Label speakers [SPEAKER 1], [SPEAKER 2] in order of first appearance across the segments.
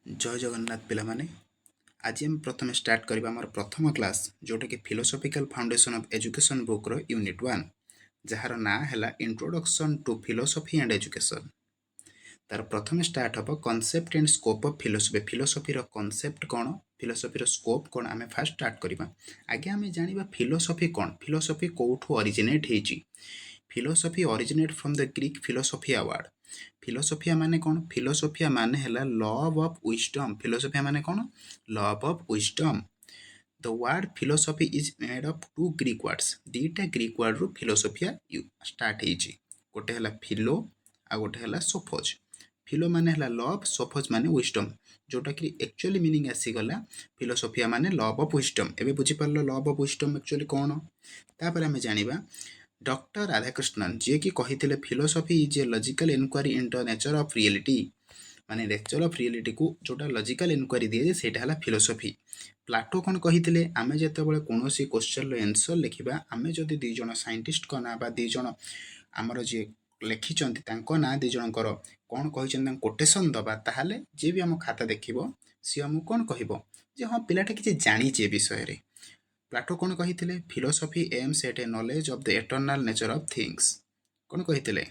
[SPEAKER 1] जय जगन्नाथ पिला माने आज हम प्रथम स्टार्ट करबा हमर प्रथम क्लास जोटा कि philosophical foundation of education book रो यूनिट 1 जहार ना हैला introduction to philosophy and education. तार प्रथम स्टार्ट हबो concept and scope of philosophy. Philosophy रो कांसेप्ट कोन, फिलोसॉफी रो स्कोप कोन, आमे फर्स्ट स्टार्ट करबा। आगे आमे जानिबा फिलोसॉफी कोन, फिलोसॉफी कोठो ओरिजिनेट हेची। Philosophy originate from the Greek philosophia word. Philosophia माने कौन, फिलोसोफिया माने हैला लव ऑफ विजडम। फिलोसोफिया माने कौन, love of wisdom. The word philosophy is made of two Greek words. दीटा ग्रीक वर्ड रू फिलोसोफिया स्टार्ट हेची। गोटे हैला फिलो आ गोटे हैला सोफोज। फिलो माने हैला लव, सोफोज माने विजडम, जोटा कि एक्चुअली मीनिंग आसी गला फिलोसोफिया माने लव ऑफ विजडम। एबे बुझी पारलो लव ऑफ विजडम एक्चुअली कौन। तापर हमें जानिबा डॉक्टर राधाकृष्णन जी की कही philosophy is a logical inquiry into nature of reality. माने नेचर ऑफ रियलिटी को जोटा लॉजिकल इनक्वारी दिए सेटा हला फिलोसॉफी। प्लाटो कौन कही आमे जेतेबेले कोनोसी क्वेश्चन रो आंसर लिखिबा, आमे जदि दुई जण साइंटिस्ट को ना बा दुई जण आमर जे लिखिचंती तांको ना दुई जनकर कौन कहिचंती कोटेशन दबा, ताहाले जे भी हम खाता देखिबो सी हम कौन कहबो जे हां पिलाटा किछि जानिचे विषय रे। प्लाटो कौन कही philosophy aims at a knowledge of the eternal nature of things. कौन कही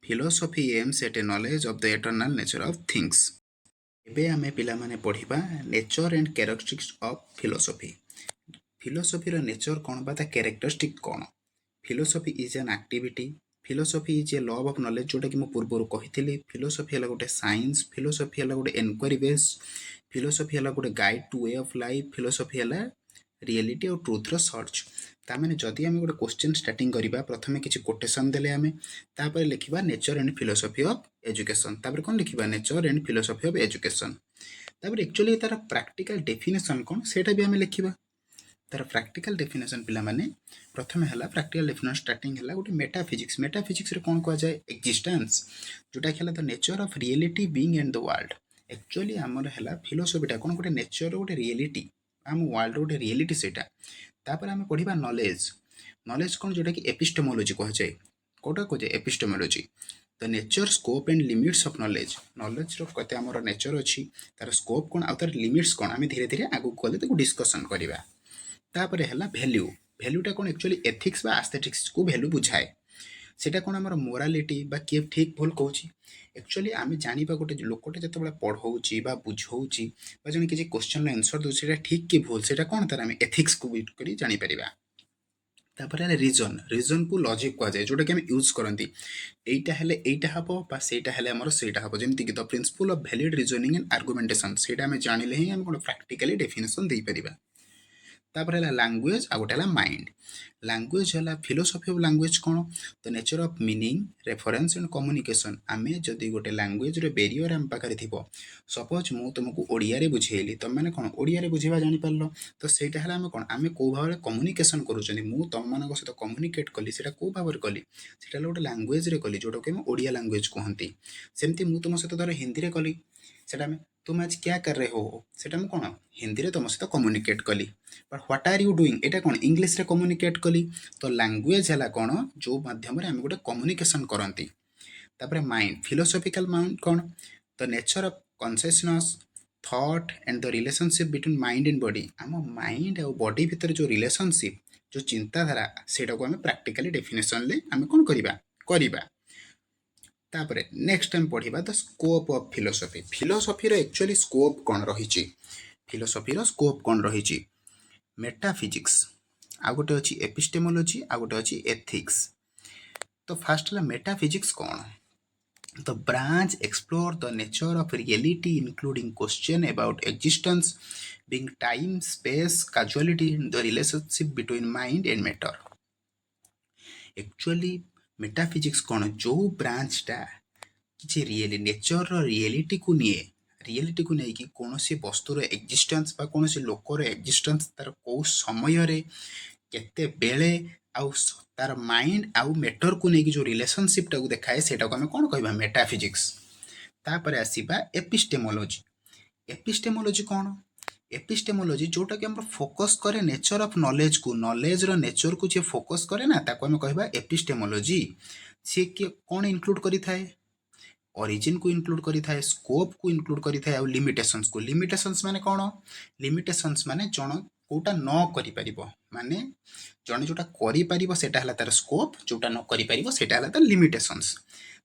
[SPEAKER 1] philosophy aims at a knowledge of the eternal nature of things. एबे आमे पिला माने पढ़िबा nature and characteristics of philosophy. Philosophy रो नेचर कौन बा ता कैरेक्टरिस्टिक कौन। Philosophy is an activity. Philosophy is a love of knowledge, जोटा कि मु पूर्व कही। फिलोसॉफी हला गोटे साइंस। फिलोसॉफी हला गोटे एनक्वारी बेस। फिलोसॉफी हला गोटे guide two way of life. Philosophy हला रियलिटी और ट्रुथ रो सर्च। तामेने जदि आमे गोटे क्वेश्चन स्टार्टिंग करिबा, प्रथमे किछि कोटेशन देले आमे, तापर लिखिबा nature and philosophy of education. तापर कोन लिखिबा nature and philosophy of education. तापर एक्चुअली तार प्रैक्टिकल डेफिनेशन कोन सेटा भी आमे लिखिबा। तार प्रैक्टिकल डेफिनेशन पिला माने प्रथमे हला प्रैक्टिकल डेफिनेशन स्टार्टिंग हला गोटे मेटाफिजिक्स। मेटाफिजिक्स रे कोन कह जाय, एक्जिस्टेंस, जोटा कि हला the nature of reality being and the world. Actually हमर हला फिलोसॉफीटा कोन गोटे नेचर गोटे रियलिटी, हम वर्ल्ड गोटे रियलिटी सेटा। तापर आमे पढ़िबा नॉलेज। नॉलेज कोन, जोटा कि एपिस्टेमोलॉजी कह जाय। कोटा कह जाय epistemology, the nature scope and limits of knowledge. Knowledge रो कते हमर नेचर अछि, तार स्कोप कोन आ तार लिमिट्स कोन, आमे धीरे धीरे आगु कोले ताको डिस्कशन करिबा। तापरे हला वैल्यू। वैल्यूटा कोन एक्चुअली एथिक्स बा एस्थेटिक्स को वैल्यू बुझाए। सेटा कोन हमर मोरालिटी बा के ठीक भूल कहूची। एक्चुअली आमे जानिबा गोटे लोकटे जतबेला पढौची बा बुझौची बा जने किछि क्वेश्चन आंसर दउ सेटा ठीक कि भूल, सेटा कोन तार आमे एथिक्स को बिट करी जानि परिबा। तापर हला रीजन। रीजन को लॉजिक कह जाय, जोटा कि हम यूज करंती। एइटा हेले एइटा हबो बा सेटा हेले हमर सेटा हबो, जेमति कि the principle of valid reasoning and argumentation. सेटा हमें जानिले ही हम कोन प्रैक्टिकली डेफिनेशन देई परिबा। तापर है लैंग्वेज आ गोटे माइंड। लैंग्वेज है फिलोसॉफी ऑफ लैंग्वेज कौन, the nature of meaning reference and communication. आमे जदि गोटे लैंग्वेज रे बेरियर आम पाखरे थिबो, सपोज मु तुमको ओडिया रे बुझेइली, तुम माने कोन ओडिया रे बुझेबा जानि पारलो, तो सेटा हला आमे कोन आमे को भाबरे कम्युनिकेशन करूचनी। मु तुम मानक सहित कम्युनिकेट कली, सेटा को भाबरे कली, सेटा गोटे लैंग्वेज रे कली, जोटा कि हम ओडिया लैंग्वेज कहंती। सेमति मु तुम सहित धर हिंदी रे कली, सेटा में तुम आज क्या कर रहे हो, सेटा मु कोन हिंदी रे तुम सहित कम्युनिकेट कली। But what are you doing, एटा कोन इंग्लिश रे कम्युनिकेट कली। तो लैंग्वेज हला कोन जो माध्यम रे हम गोटे कम्युनिकेशन करंती। तापरे mind. Philosophical mind cone, the nature of consciousness thought and the relationship between mind and body. हम माइंड और बॉडी भीतर जो रिलेशनशिप, जो चिंताधारा, सेटा को हम प्रैक्टिकली डेफिनेशन ले हम कोन करिबा। तापरे नेक्स्ट टाइम पढ़िबा the scope of philosophy. Philosophy रो एक्चुअली स्कोप कोन रहिची। फिलोसॉफी रो स्कोप कोन रहिची, मेटाफिजिक्स, आ गोटे अछि एपिस्टेमोलॉजी, आ गोटे अछि एथिक्स। तो फर्स्ट ला मेटाफिजिक्स कोन, the branch explore the nature of reality including question about existence being time space causality the relationship between mind and matter. Actually metaphysics कोन, जो ब्रांचटा किछि रियली नेचर रो रियलिटी को निए, रियलिटी को नहीं कि कौनसी वस्तुर एक्जिस्टेंस बा कौनसी लोकर एक्जिस्टेंस तार को समय रे केते बेले आउ तार माइंड आउ मैटर को नहीं कि जो रिलेशनशिप टा को देखाए, सेटा को हम कोन कहबा मेटाफिजिक्स। तापर आसीबा एपिस्टेमोलॉजी। एपिस्टेमोलॉजी कोन, एपिस्टेमोलॉजी जोटा कि हम फोकस करे नेचर ऑफ नॉलेज को, नॉलेज रो नेचर को जे फोकस करे ना, ताको हम कहबा एपिस्टेमोलॉजी। से के कोन इंक्लूड करी थाए, ऑरिजिन को इनक्लूड करी थाए, स्कोप को इनक्लूड करी थाए, और लिमिटेशंस को। लिमिटेशंस माने कौन? लिमिटेशंस माने जण कोटा न करि परिबो, माने जणे जोटा करि परिबो सेटा हला तार स्कोप, जोटा न करि परिबो सेटा हला तार लिमिटेशंस।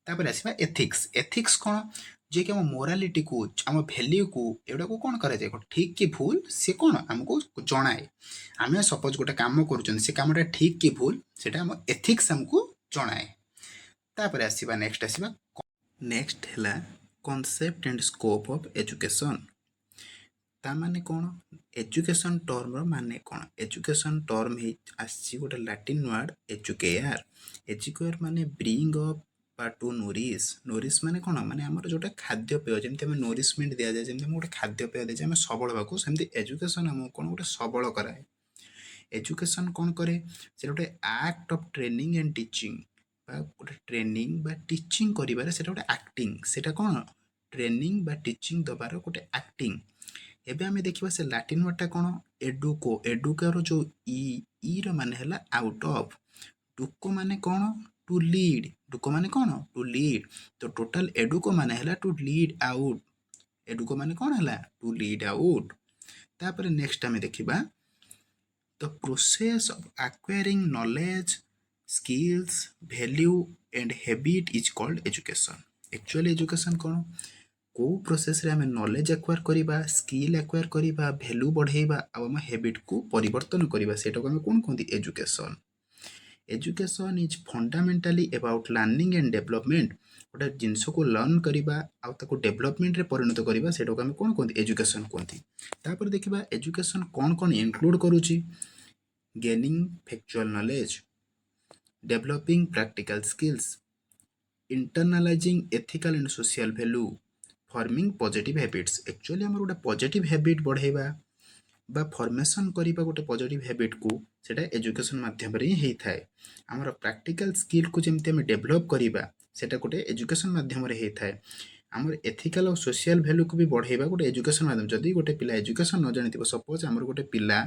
[SPEAKER 1] तापर आसीबा एथिक्स। एथिक्स कोन? जे कि हम मोरालिटी को, हम वैल्यू को, एडा को कोन करे जे ठीक कि भूल से कोन हमको जणाए। आमे सपोज गोटे काम करूछन, से कामटा ठीक कि भूल सेटा हम एथिक्स हमको जणाए। तापर आसीबा नेक्स्ट आसीबा नेक्स्ट है concept and scope of education. ता माने कौन? एजुकेशन टर्म माने कौन? एजुकेशन टर्म ही आसी गोटे लैटिन वर्ड एजुकेयर। एजुकेयर माने ब्रिंग अप बा टू नोरिश। नोरिश माने कौन? माने हमर जोटा खाद्य पेय, जेमति हम नोरिशमेंट दिया जाय, जेमति हम गोटे खाद्य पेय दे हम सबल बाकू, सेमति एजुकेशन हम कोन गोटे सबल कराए। एजुकेशन कौन करे? से गोटे act of training and teaching, गोटे ट्रेनिंग बा टीचिंग करिबारे सेटा गोटे एक्टिंग। सेटा कौन? ट्रेनिंग बा टीचिंग दबार गोटे एक्टिंग। एबे हमें देखिबा से लैटिन वर्डटा कौन? एडुको। एडुकर जो ई रो माने हला आउट ऑफ। डुको माने कौन? To lead. डुको माने कौन? To lead. तो टोटल एडुको माने हला टू लीड आउट। एडुको माने कौन हला? To lead out. तापर नेक्स्ट हमें देखिबा the process of acquiring knowledge, skills, value and habit is called education. Actually education कौन? को प्रोसेस रे हमें नॉलेज एक्वायर करिबा, स्किल एक्वायर करिबा, वैल्यू बढ़ाइबा आ हम हैबिट को परिवर्तन करिबा, सेटा को हम कोन कहंती? Education. Education is fundamentally about learning and development. गोटे जिनस को लर्न करिबा आ ताको डेवलपमेंट रे परिणत करिबा, सेटा को हम कोन कहंती? एजुकेशन कहंती। तापर देखिबा एजुकेशन कोन कोन इंक्लूड करूची? Gaining factual knowledge, developing practical skills, internalising ethical and social value, forming positive habits. Actually हमर गोटे पॉजिटिव हैबिट बढ़ाइबा बा फॉर्मेशन करिबा गोटे पॉजिटिव हैबिट को, सेटा एजुकेशन माध्यम रे ही थाए। हमर प्रैक्टिकल स्किल को जेमते हम डेवलप करिबा, सेटा गोटे एजुकेशन माध्यम रे ही थाए। हमर एथिकल और सोशल वैल्यू को भी बढ़ाइबा गोटे एजुकेशन माध्यम। जदि गोटे पिला एजुकेशन न जानिथिबो, सपोज हमर गोटे पिला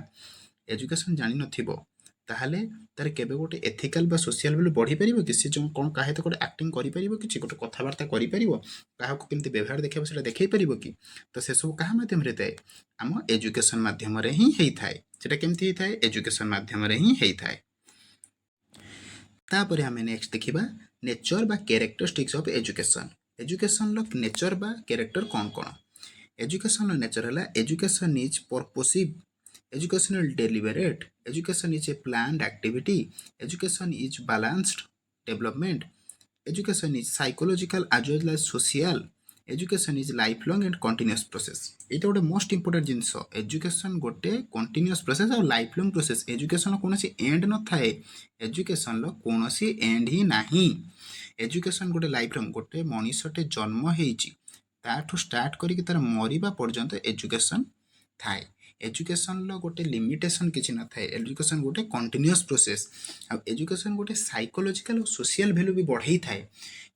[SPEAKER 1] एजुकेशन जानि नथिबो, ताहले तार केबे गोटे एथिकल बा सोशल वैल्यू बढ़ी परिबो कि? से जो कोन काहे तो गोटे एक्टिंग करि परिबो कि? गोटे कथावार्ता करि परिबो, काहाको केमति व्यवहार देखेबो सेटा देखै परिबो कि? तो से सब काहा माध्यम रे थाए? हम एजुकेशन माध्यम रे ही हेई थाए। सेटा केमति हेई थाए? एजुकेशन माध्यम रे ही हेई थाए। तापरे हमें नेक्स्ट देखिबा नेचर बा characteristics of education. Education low nature बा कैरेक्टर कोन कोन? एजुकेशन लो नेचर हला education is purposive, educational deliberate, education is a planned activity, education is balanced development, education is psychological as well as social, education is lifelong and continuous process। एटा गोटे most important जिनस। Education गोटे continuous process और lifelong process. Education कोनोसी and न थाए। Education लो कोनोसी and he नाही। Education गोटे lifelong, गोटे मनीषटे जन्म हेइची ताठू स्टार्ट करिक तार मरिबा पर्यंत एजुकेशन थाए। एजुकेशन लो गोटे लिमिटेशन किछि न थाए। एजुकेशन गोटे कंटिन्यूअस प्रोसेस। आ एजुकेशन गोटे साइकोलॉजिकल और सोशल वैल्यू भी बढ़ाई थाए।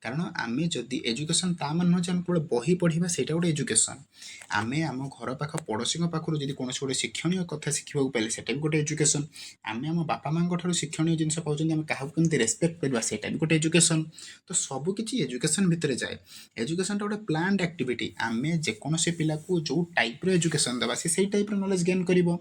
[SPEAKER 1] कारण आमे जदि एजुकेशन ता मान न जे हम केवल बही पढ़िबा, सेटा गोटे एजुकेशन। आमे आम घर पाख पड़ोसी पाखरु जदि कोनोसी गोटे शिक्षणीय कथा शिखिबाकू पाइले, सेटा भी गोटे एजुकेशन। आमे आम बापा मांक ठारू शिक्षणीय जिनिस पाउछन, आमे काहाकू केमति रेस्पेक्ट करबा, सेटा भी गोटे एजुकेशन। तो सब किछि एजुकेशन भितर जाए। एजुकेशन गोटे प्लान्ड एक्टिविटी। आमे जे कोनोसी पिला को जो टाइप रो एजुकेशन दबा, से सेई टाइप रो नॉलेज गेन करिवो।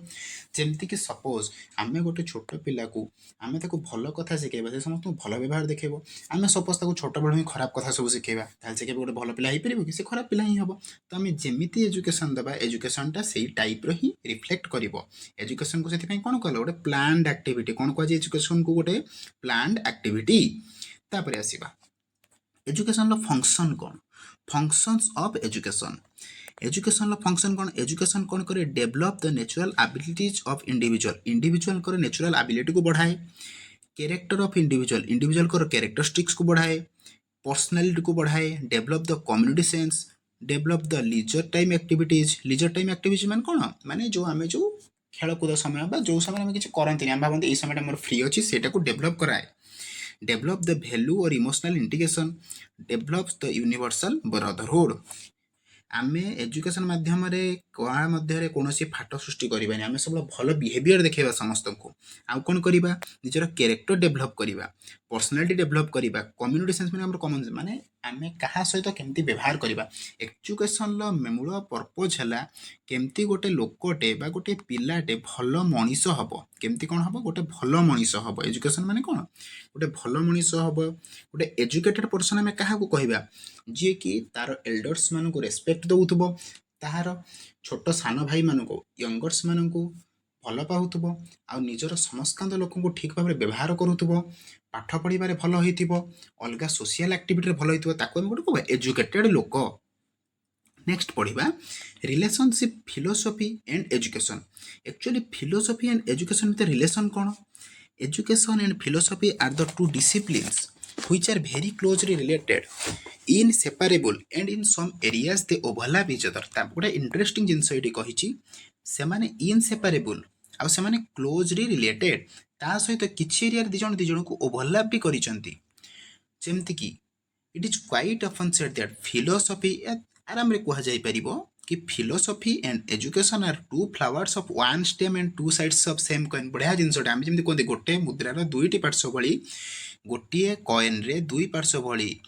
[SPEAKER 1] जेमति कि सपोज आमे गोटे छोट पिला को आमे ताको भलो कथा शिखेबा, से समस्त भलो व्यवहार देखेबो। आमे सपोज ताको छोट बेलु ही खराब कथा सब शिखेबा, ताल से केबे गोटे भलो पिला हेई परिबो कि? से खराब पिला ही हबो। तो आमे जेमिति एजुकेशन दबा, एजुकेशनटा सेई टाइप रो ही रिफ्लेक्ट करिवो। एजुकेशन को सेति पई कोन कहलो? गोटे प्लान्ड एक्टिविटी। कोन कहै जे एजुकेशन को? गोटे प्लान्ड एक्टिविटी। तापरे आसीबा एजुकेशन लो फंक्शन कोन? Functions of education. एजुकेशन लो फंक्शन कोन? एजुकेशन कोन करे? Develop the natural abilities of individual. Individual को नेचुरल एबिलिटी को बढ़ाए। कैरेक्टर ऑफ इंडिविजुअल, इंडिविजुअल को कैरेक्टरिस्टिक्स को बढ़ाए। पर्सनालिटी को बढ़ाए। Develop the community sense, develop the leisure time activities. Leisure time activities माने कोन? माने जो आमे जो खेलकूद समय बा जो समय आमे किछि करंती, आमे भाबंती ए समय मोर फ्री अछि, सेटा को डेवलप कराए। डेवलप द वैल्यू और emotional integration, develops the universal brotherhood. आमे एजुकेशन माध्यम मध्य कौन फाट सृष्टि करवानी आम सब भल बिहेवियर देखा समस्त को आउ कौन करवा निजर कैरेक्टर डेभलप करवा पर्सनालीटी डेभलप करवा कम्युनिटी सेंस मैंने कमन माने आम क्या सहित केमती व्यवहार करवा एजुकेशन मूल पर्पज है केमती गोटे लोकटे बा गोटे पिलाटे भल मनीष हम केमती कौन हम गोटे भल मनीष हम एजुकेशन माने कौन गोटे भल मनीष हम गोटे एजुकेटेड पर्सन आम क्या कहवा जी कि तार एल्डर्स मान रेस्पेक्ट दौथुब तार छोट सान भाई मान यंगर्स मान भल पाथुब आ निजर समस्कांत लोक ठीक भाव में व्यवहार करुथुब पाठ पढ़ार भल हो अलग सोशल एक्टिविटी भल हो गोटे कह एजुकेटेड लोक नेक्स्ट पढ़ा relationship philosophy and education actually philosophy and education with relation कौन education and philosophy are the two disciplines which are very closely related inseparable and in some areas they overlap each other ता गोटे interesting जिनस ये कही से माने इनसेपारेबल आ से माने closely related ता सहित किछि एरिया दी जण को ओवरलैप भी करिसंती जेमति कि it is quite often said that philosophy आराम रे कहा जाई परिबो कि philosophy and education are two flowers of one stem and two sides of same coin बढ़िया जिनसटा आम जेमति कहते गोटे मुद्रार दुईटी पार्श्व भली गोटे कॉइन रे दुई पार्श्व भली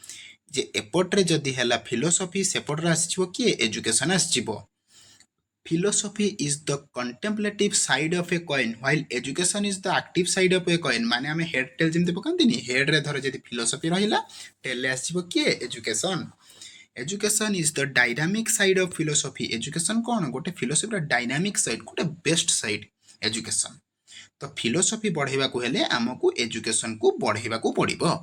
[SPEAKER 1] जे एपट्रे जदि हैला फिलोसफी सेपट्रे आसीबो कि education आसीबो philosophy is the contemplative side of a coin while education is the active side of a coin माने आमे हेड टेल जेमति पकांतिनी हेड रे धर जदि फिलोसफी रहिला टेल रे आसीबो कि education education is the dynamic side of philosophy education कौन गोटे फिलोसफी डायनामिक साइड गोटे बेस्ट साइड एजुकेशन तो फिलोसफी बढ़ाइबा को हेले हमकु एजुकेशन को बढ़ाइबा को पड़िबो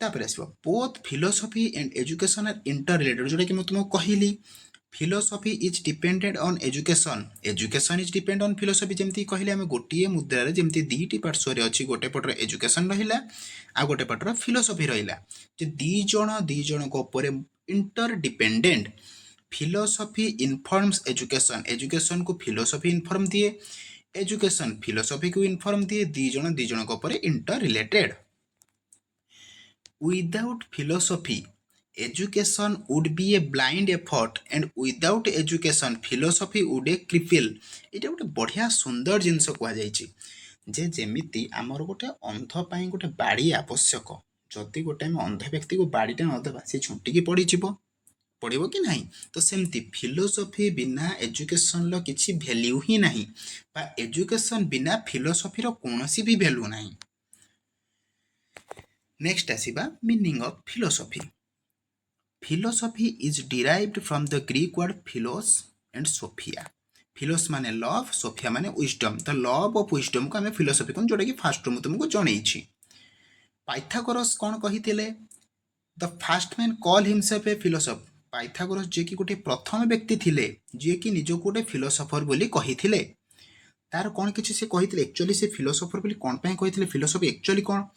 [SPEAKER 1] तापर आसीबो both philosophy and education are interrelated जोटा कि मैं तुमको कहली philosophy is dependent on education education is depend on philosophy जेमती कहले हम गोटे मुद्रा जेमती दीटी पार्श्व रे अछि गोटे पटर एजुकेशन रहिला आ गोटे पटर फिलोसफी रहिला जे दी जण को ऊपर inter dependent philosophy informs education education को फिलोसफी इन्फॉर्म दिए एजुकेशन फिलोसफी को इन्फॉर्म दिए दी जण को ऊपर inter related without philosophy education would be a blind effort and without education philosophy would a cripple एटा गोटे बढ़िया सुंदर जिनस कह जाइछि जे जेमिति आमर गोटे अंध पाई गोटे बाड़ी आवश्यक जदि गोटे हम अंध व्यक्ति को बाड़ीटा न देबा से छुटिकी पड़ी जिवो पड़िबो कि नहीं तो सेमती फिलोसफी बिना एजुकेशन लो किछि वैल्यू ही नहीं बा एजुकेशन बिना फिलोसफी रो कोनोसी भी वैल्यू नहीं नेक्स्ट आसीबा meaning of philosophy Philosophy is derived from the Greek word philos and sophia. Philos माने love, sophia माने wisdom. The love of wisdom को हमें philosophy को जोड़ा कि फास्ट में तुमको जणैछि. पाइथागोरस कौन कहिथिले? The first man call himself a philosopher. Pythagoras जे कि गोटे प्रथम व्यक्ति थिले जे कि निजको गोटे फिलोसोफर बोली कहिथिले. तार कौन किछि से कहिथिले एक्चुअली से फिलोसोफर बोली कौन पय कहिथिले फिलोसफी एक्चुअली कौन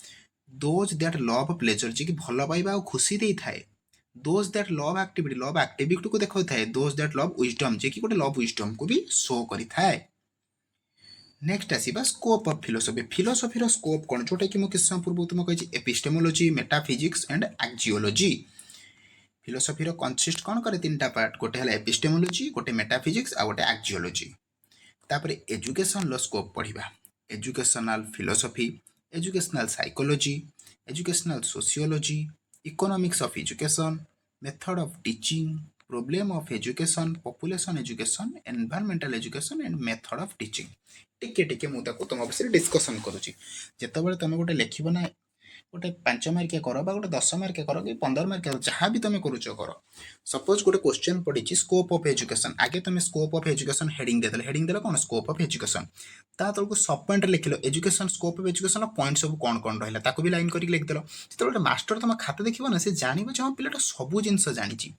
[SPEAKER 1] दोज दैट लव प्लेजर जे कि भल पाइबा आ खुशी देई थाए those that love activity को देखो थाए those that love wisdom जे कि गोटे love wisdom को भी शो करी थाए नेक्स्ट आसीबा स्कोप ऑफ फिलोसफी फिलोसफी रो स्कोप कोन जोटा कि मो किस समय पूर्व तुम कहि epistemology metaphysics and axiology philosophy रो कंसिस्ट कोन करे तीनटा पार्ट गोटे हला एपिस्टेमोलॉजी गोटे मेटाफिजिक्स आ गोटे एक्जियोलॉजी तापरे एजुकेशन लो स्कोप पढिबा educational philosophy educational psychology educational sociology economics of education, method of teaching, problem of education, population education, environmental education and method of teaching. टिके टिके मु ताको तुम विषय डिस्कशन करूची जेतेबेले तुम गोटे लेखिबो ना गोटे 5 मार्किया करो बा गोटे 10 मार्किया करो कि 15 मार्किया करो जहां भी तुम करूचो करो सपोज गोटे क्वेश्चन पडिची स्कोप ऑफ एजुकेशन आगे तुम स्कोप ऑफ एजुकेशन हेडिंग देला कोन स्कोप ऑफ एजुकेशन ता तळको सब पॉइंट लिखिलो education scope of education point सब कोन कोन रहला ताको भी लाइन करी लिख देलो जेतेबेले मास्टर तुम खाता देखिबो ना से जानिबो जे हम पिलाटा सब जिंस जानिची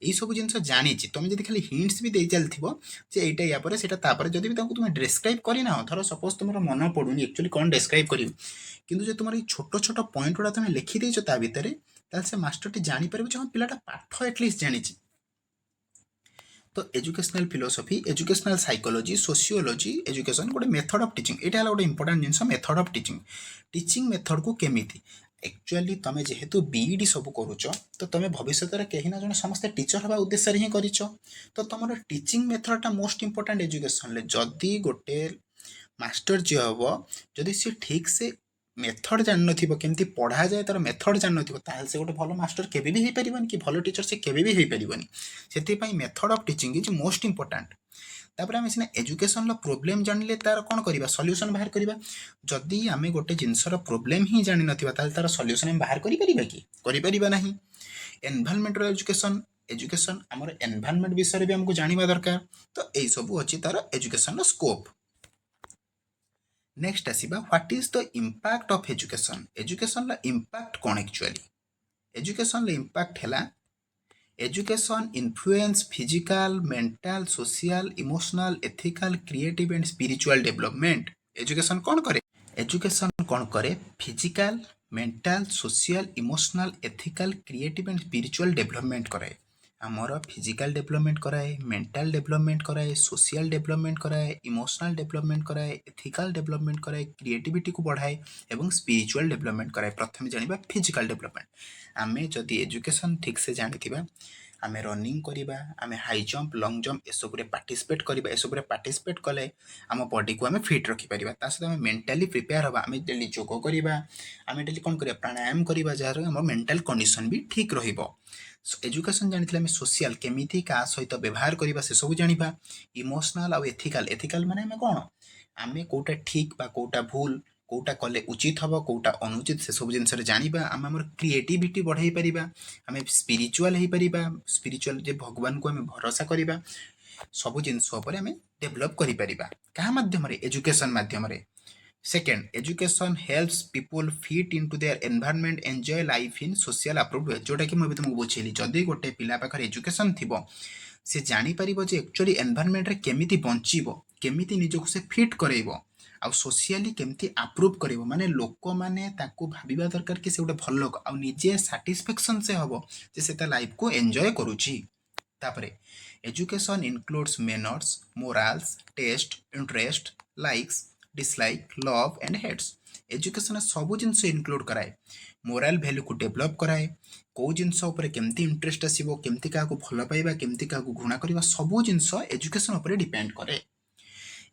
[SPEAKER 1] एई सब जिंस जानिची तुम जदी खाली हिंट्स भी देई चलथिबो जे एटा या परे सेटा ता परे जदी भी ताको तुम डिस्क्राइब करी ना धरो सपोज तुमरो मन पडुनी एक्चुअली कोन डिस्क्राइब करियो किंतु जे तुमर छोट छोट पॉइंट गुड़ा तुम लिखि देइछ ता भितरे ताल से मास्टर टी जानि परबे जे हम पिलाटा पाठ एटलिस्ट जानिची तो educational philosophy educational psychology sociology education गोटे मेथड ऑफ टीचिंग एटा हला गोटे important jeans method of teaching teaching method को केमिति एक्चुअली तुम जेहेतु बीईडी सब करुच तो तुम भविष्य में कहीं ना जन समस्ते टीचर हवा उद्देश्य ही कर तो तुम टीचिंग मेथडटा मोस्ट इंपोर्टाट एजुकेशन जदि गोटे मास्टर जी हम जदि सी ठीक से मेथड जान नमती पढ़ा जाए तार मेथड जान नल से गोटे भल मास्टर केवे भी हो पारन कि भल टीचर से केवे भी हो पारन से method of teaching is most important तापर आम सीना एजुकेशन प्रोब्लेम जानले तार कौन करवा सॉल्यूशन बाहर करवा जदि आम गोटे जिनसर प्रोब्लेम ही जानी ना तार सॉल्यूशन आम बाहर करिपरिबा नहीं एनवायरमेंटल एजुकेशन एजुकेशन आमर एनवायरमेंट विषय भी आमको जानवा दरकार तो यही सब अच्छी तार एजुकेशन स्कोप नेक्स्ट आसीबा what is the impact of education education ला इंपैक्ट कौन एक्चुअली एजुकेशन ला इंपैक्ट हैला education influence physical mental social emotional ethical creative and spiritual development education कौन करे physical mental social emotional ethical creative and spiritual development करे आमर physical development कराए mental development कराए सोशल डेवलपमेंट कराए इमोशनल डेवलपमेंट कराए एथिकल डेवलपमेंट कराए creativity को बढ़ाए एवं स्पिरिचुअल डेवलपमेंट कराए प्रथम जानिबा फिजिकल डेवलपमेंट आमे जदि एजुकेशन ठीक से जानिथिबा आमे रनिंग करिबा आमे हाई जंप लॉन्ग जंप एसबुरे पार्टिसिपेट करिबा एसबुरे पार्टिसिपेट कले आम बॉडी को आमे फिट रखि परिबा ता सहित आमे मेंटली प्रिपेयर हबा आमे डेली योग करिबा आमे डेली कोन करिबा प्राणायाम करिबा जार हमर मेंटल कंडीशन भी ठीक रहिबो एजुकेशन जानी आम सोशल केमी क्या सहित व्यवहार करवा से सब जाना इमोशनल आउ एथिकल एथिकल माने आम कौन आम कौटा ठीक बा कौटा भूल कौटा कले उचित हम कौटा अनुचित से सब जिन जाना आम आम क्रिएटिविटी बढ़ाई पार आम स्पिरिचुअल हो पार स्पिरिचुअल जे भगवान को आम भरोसा करवा सब जिनस आम डेभलप क्या मध्यम एजुकेशन मध्यम second education helps people fit into their environment enjoy life in social approved way जोटा कि मुझे तुमको बुझेली जदि गोटे पिला पाखर एजुकेशन थी से जापर जे एक्चुअली एनवायरनमेंट रे केमिति बंचिबो केमिति निजको से फिट करइबो आ सोशली केमिति अप्रूव करिवो माने लोक माने ताको भाबिबा दरकार कि से गोटे भल लोक आ निजे सैटिस्फैक्शन से हबो जे से ता लाइफ को एंजॉय करूची तापरे education includes manners morals taste interest likes dislike love and hates education सब जिनस इनक्लूड कराए मोराल वैल्यू को डेभलप कराए कौ जिनस केमती इंटरेस्ट आसो केमती क्या भल पाइबा केमती क्या घृणा करवा सब जिनस एजुकेशन डिपेंड करे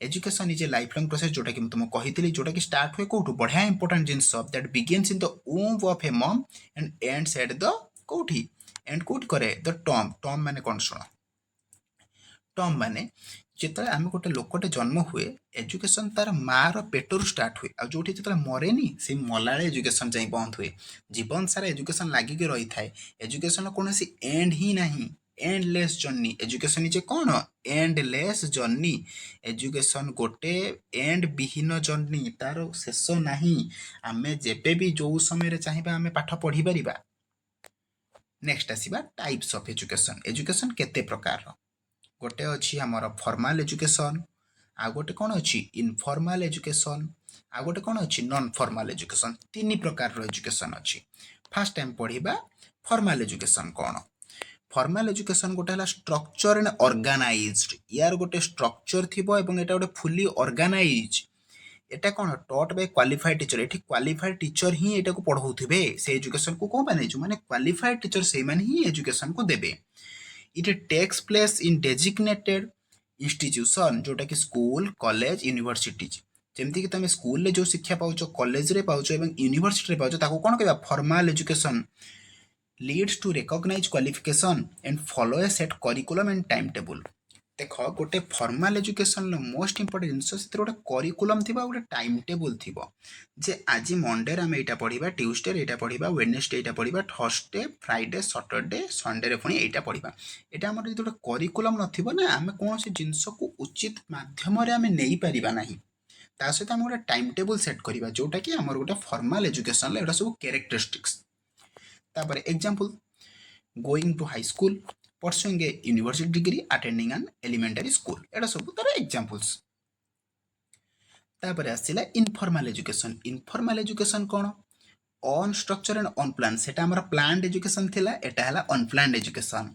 [SPEAKER 1] education is A life long process जोटा कि तुमको कही जोटा कि स्टार्ट हुए कौटू बढ़िया इंपोर्टेंट जिनस that begins in the womb of a mum and ends at the कौटी एंड कौटी करे द टॉम टॉम माने कौन शुण टॉम माने जिते आम गोटे लोकटे जन्म हुए एजुकेशन तार मार पेटर स्टार्ट हुए आ जो जो मरेनि से मला एजुकेशन जाए बंद हुए जीवन सारा एजुकेशन लगिक रही था एजुकेशन कौन एंड ही ना एंडलेस जर्नी एजुकेशन इज कौन एंडलेस जर्नी एजुकेशन गोटे एंड विहीन जर्नी तार शेष ना आम जेबे भी जो समय चाहिए आम पाठ पढ़ी पार नेक्स्ट आसवा टाइप्स ऑफ एजुकेशन एजुकेशन केते प्रकार गोटे अच्छी आमर फॉर्मल एजुकेशन आ गोटे कौन अच्छी इनफॉर्मल एजुकेशन आ गोटे कौन अच्छी नॉन फॉर्मल एजुकेशन तीन प्रकार एजुकेशन अच्छी फास्ट टाइम पढ़ा फॉर्मल एजुकेशन कौन फॉर्मल एजुकेशन गोटे है स्ट्रक्चर एंड ऑर्गेनाइज्ड यार गोटे स्ट्रक्चर थी एटा गोटे फुली ऑर्गेनाइज एटा कौन टॉट बाय क्वालिफाइड टीचर ये क्वालिफाइड टीचर ही एटा को पढ़ाऊे से एजुकेशन को कौन मैंने जो मैंने क्वालिफाइड टीचर से ही एजुकेशन को देवे it takes place in designated institution जोटा कि स्कूल कॉलेज यूनिवर्सिटीज जमती कि तुम स्कूल जो शिक्षा पाउच कॉलेज रे पाउच एवं यूनिवर्सिटी पाउच ताको कौन कहबा formal education leads to recognise qualification and follow a set curriculum and time table देख गोटे फॉर्मल एजुकेशन मोस्ट इंपोर्टेंट जिनस गोटे करिकुलम थी गोटे टाइम टेबल थी जे आज मंडे आम यहाँ पढ़ा ट्यूसडे यहाँ पढ़ा वेडनेसडे यहाँ पढ़ा थर्सडे फ्राइडे सैटरडे संडे पुणी यहाँ पढ़ा यहाँ आम जो गोटे करिकुलम ना आम कौन से जिनस को उचित मध्यम आम नहीं पार ना ता सहित आम गोटे टाइम टेबल सेट करवा जोटा कि आम गोटे फॉर्मल एजुकेशन यहाँ सब कैरेक्टरिस्टिक्स तापर example going to high school pursuing a university degree attending an elementary school एटा सब तार एग्जांपल्स तापर आसिला इनफॉर्मल एजुकेशन कौन अनस्ट्रक्चर एंड अनप्लान सेटा हमर प्लान्ड एजुकेशन थिला एटा हला अनप्लान्ड एजुकेशन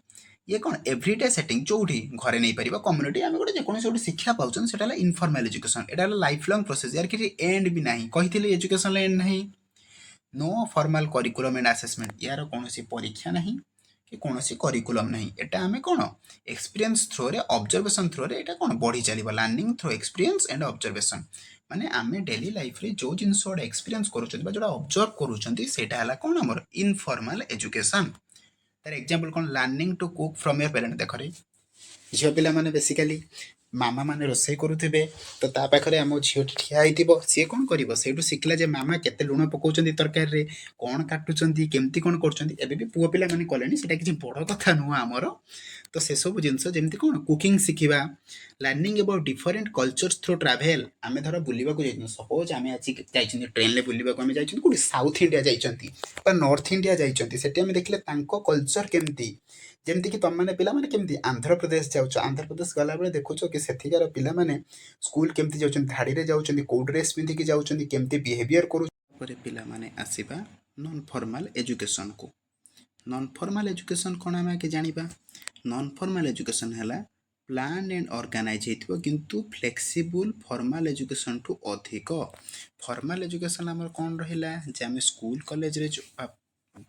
[SPEAKER 1] ये कौन एवरीडे सेटिंग जोठी घरे नहीं परिबा कम्युनिटी आमे गोटे जे कोन से शिक्षा पाउछन सेटा हला इनफॉर्मल एजुकेशन एटा हला लाइफ लॉन्ग प्रोसेस यार कि एंड भी नाही कहिथिले एजुकेशन एंड नाही no formal curriculum and assessment यार कौन परीक्षा नहीं कि कौन करिकुलम नहीं एटा आमे कौन एक्सपीरियंस थ्रो रे ऑब्जर्वेशन थ्रो रे एटा कौन बढ़ी चलिबो learning through experience and observation माने आमे डेली लाइफ रे जो जिंस ओडा एक्सपीरियंस करूछन बा जोडा ऑब्जर्व करूछन सेटा हला कौन हमर इनफॉर्मल एजुकेशन तार एग्जांपल कौन learning to cook from your parent देखरे झील पिलाने बेसिकाली मामा मैंने रोसे करुवे तो ता पाखे आम झील ठिया हो सी कौन कर शिखला जे मामा केते लुण पकाउछन्ती तरकारी कौन काटुछन्ती केमती कौन कर पुओ पिला माने कलेनी सेटा किछि बड़ कथा नुह आमर तो से सब जिनस जमी कौन cooking Shikha learning about different cultures through travel आम धर बुलवाक जाइए सपोज आम आज जाइए ट्रेन में बुलवाक आम जाइए कौट साउथ इंडिया जाइए नॉर्थ इंडिया जाइए देखले कल्चर केमती जमती कि तुम मैंने पिलाने केमती आंध्र प्रदेश जाऊँ आंध्र प्रदेश गला बेले देखुच कि सेठिकार पिलाने स्कूल केमती जाऊँ धाड़ी रे जाऊँ कौ ड्रेस पिंधिकी जाऊँ केमती बिहेवियर करूँ पिलाने आसीबा नॉन फॉर्मल एजुकेशन को नॉन फॉर्मल एजुकेशन कौन आम आगे जाना नॉन फॉर्मल एजुकेशन है प्लान एंड ऑर्गेनाइज हो किंतु फ्लेक्सिबल फॉर्मल एजुकेशन ठू अधिक फॉर्मल एजुकेशन आम कौन रहा स्कूल कॉलेज रे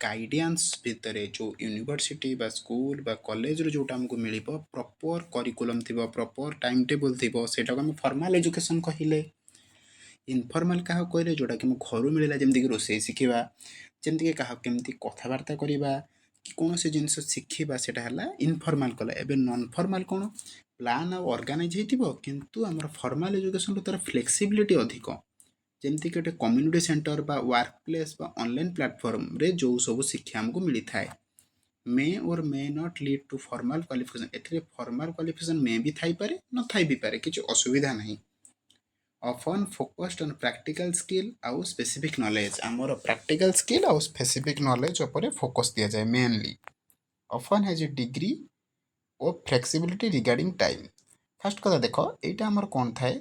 [SPEAKER 1] गाइडेंस भितर जो यूनिवर्सिटी बा स्कूल बा कॉलेज रो जोटा हमको मिल प्रॉपर करिकुलम थी प्रॉपर टाइम टेबल थी सेटा को हम फॉर्मल एजुकेशन कहले इनफॉर्मल क्या कहले जोटा कि घर मिलला जमीक रोसे शिखा जमीक क्या केमती कथबार्ता करवा कि कौन से जिनस शिखा सेटा है इनफॉर्मल कला एवं नॉन फॉर्मल कौन प्लान आ ऑर्गेनाइज हो किंतु आम फॉर्मल एजुकेशन तार फ्लेक्सिबिलिटी अधिक जमती कि गोटे कम्युनिटी सेंटर बा वर्क प्लेस बा ऑनलाइन प्लेटफॉर्म रे जो सब शिक्षा हमको मिली थाए मे और may not lead to formal qualification एथिरे फॉर्मल क्वालिफिकेशन मे भी थाई पारे न थाई भी पारे किछ असुविधा नहीं often focused on practical skill आउ स्पेसिफिक नॉलेज आमर प्रैक्टिकल स्किल आउ स्पेसिफिक नॉलेज ऊपर फोकस दिया जाए mainly often has a degree और फ्लेक्सिबिलिटी रिगार्डिंग टाइम फास्ट कथा देख एटा आमर कौन थाए